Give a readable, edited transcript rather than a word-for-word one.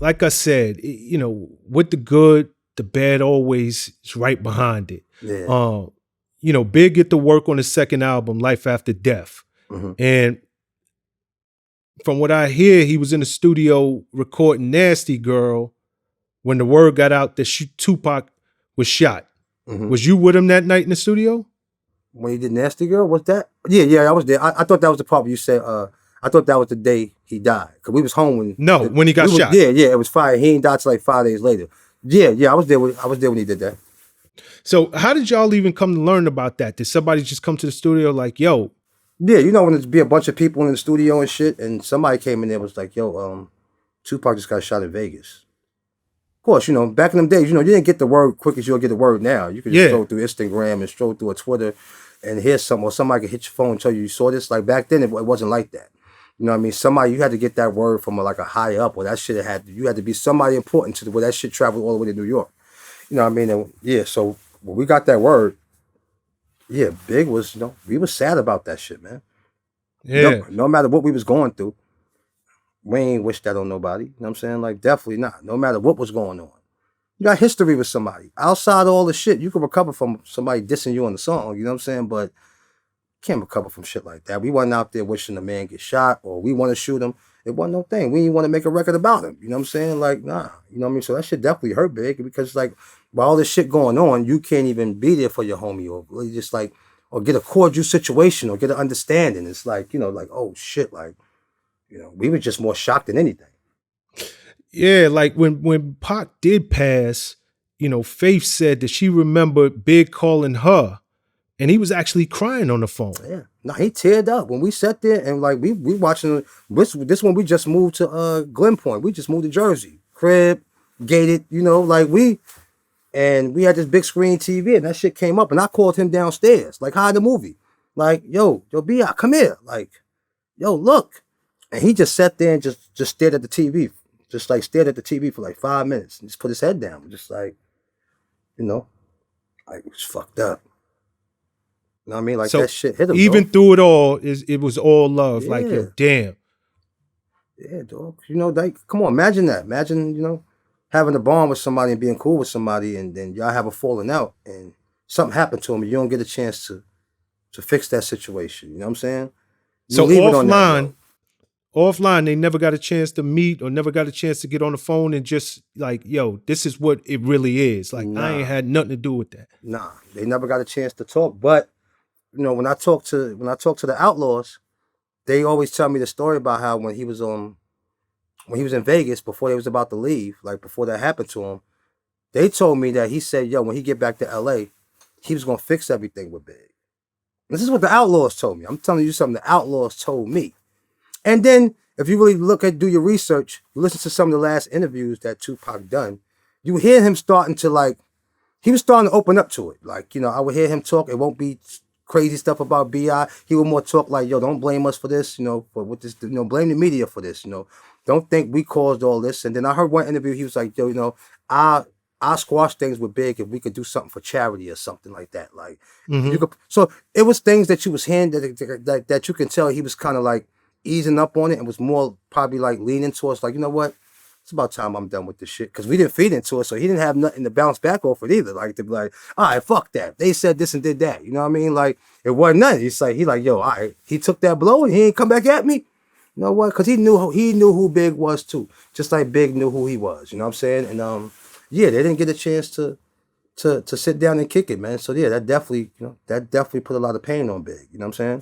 like I said, with the good, the bad always is right behind it. Yeah. Big get to work on his second album, Life After Death. Mm-hmm. And from what I hear, he was in the studio recording Nasty Girl when the word got out that Tupac was shot. Mm-hmm. Was you with him that night in the studio? When he did Nasty Girl, was that? Yeah, I was there. I thought that was the part where you said, I thought that was the day he died. Because we was home when he got shot. Yeah, it was fire. He ain't died till like 5 days later. Yeah, I was there when he did that. So how did y'all even come to learn about that? Did somebody just come to the studio like, yo? Yeah, when there's be a bunch of people in the studio and shit, and somebody came in there and was like, yo, Tupac just got shot in Vegas. Of course, back in them days, you didn't get the word quick as you'll get the word now. You could just stroll through Instagram and stroll through a Twitter and hear something, or somebody could hit your phone and tell you saw this. Like back then, it wasn't like that. You know what I mean? Somebody, you had to get that word from a high up, or that shit you had to be somebody important to where that shit traveled all the way to New York. You know what I mean? And yeah, so when we got that word, yeah, Big was, we was sad about that shit, man. Yeah. No matter what we was going through, we ain't wish that on nobody. You know what I'm saying? Like, definitely not. No matter what was going on. You got history with somebody. Outside of all the shit, you can recover from somebody dissing you on the song, you know what I'm saying? But can't recover from shit like that. We wasn't out there wishing the man get shot or we want to shoot him. It wasn't no thing. We didn't want to make a record about him. You know what I'm saying? Like, nah. You know what I mean? So that shit definitely hurt Big because, like, while all this shit going on, you can't even be there for your homie or really just, like, or get a cordial situation or get an understanding. It's like, like, oh, shit, like, we were just more shocked than anything. Yeah, like when Pac did pass, Faith said that she remembered Big calling her, and he was actually crying on the phone. Yeah, no, he teared up when we sat there and like we watching this one. We just moved to Glen Point. We just moved to Jersey, crib, gated. And we had this big screen TV, and that shit came up, and I called him downstairs, like, hi, the movie, like, yo, B.I., come here, like, yo, look, and he just sat there and just stared at the TV. Just like stared at the TV for like 5 minutes and just put his head down. Just like, like it was fucked up. You know what I mean? Like so that shit hit him. Even dog. Through it all, it was all love. Yeah. Like, yo, damn. Yeah, dog. Like, come on, imagine that. Imagine, having a bond with somebody and being cool with somebody and then y'all have a falling out and something happened to him and you don't get a chance to fix that situation. You know what I'm saying? So offline, they never got a chance to meet or never got a chance to get on the phone and just like, yo, this is what it really is. Like, I ain't had nothing to do with that. Nah, they never got a chance to talk. But, when I talk to the Outlaws, they always tell me the story about how when he was in Vegas, before they was about to leave, like before that happened to him, they told me that he said, yo, when he get back to LA, he was gonna fix everything with Big. This is what the Outlaws told me. I'm telling you something the Outlaws told me. And then, if you really do your research, listen to some of the last interviews that Tupac done, you hear him starting to he was starting to open up to it. Like, I would hear him talk. It won't be crazy stuff about B.I. He would more talk like, yo, don't blame us for this, for what this, blame the media for this, Don't think we caused all this. And then I heard one interview, he was like, yo, I squash things with Big if we could do something for charity or something like that. Like, you could. So it was things that you was hearing that you can tell he was kind of like, easing up on it and was more probably like leaning towards like, you know what? It's about time I'm done with this shit. Because we didn't feed into it, so he didn't have nothing to bounce back off it either. Like to be like, all right, fuck that. They said this and did that. You know what I mean? Like it wasn't nothing. It's like he like, yo, all right, he took that blow and he ain't come back at me. You know what? Because he knew who Big was too. Just like Big knew who he was. You know what I'm saying? And yeah, they didn't get a chance to sit down and kick it, man. So yeah, that definitely put a lot of pain on Big. You know what I'm saying?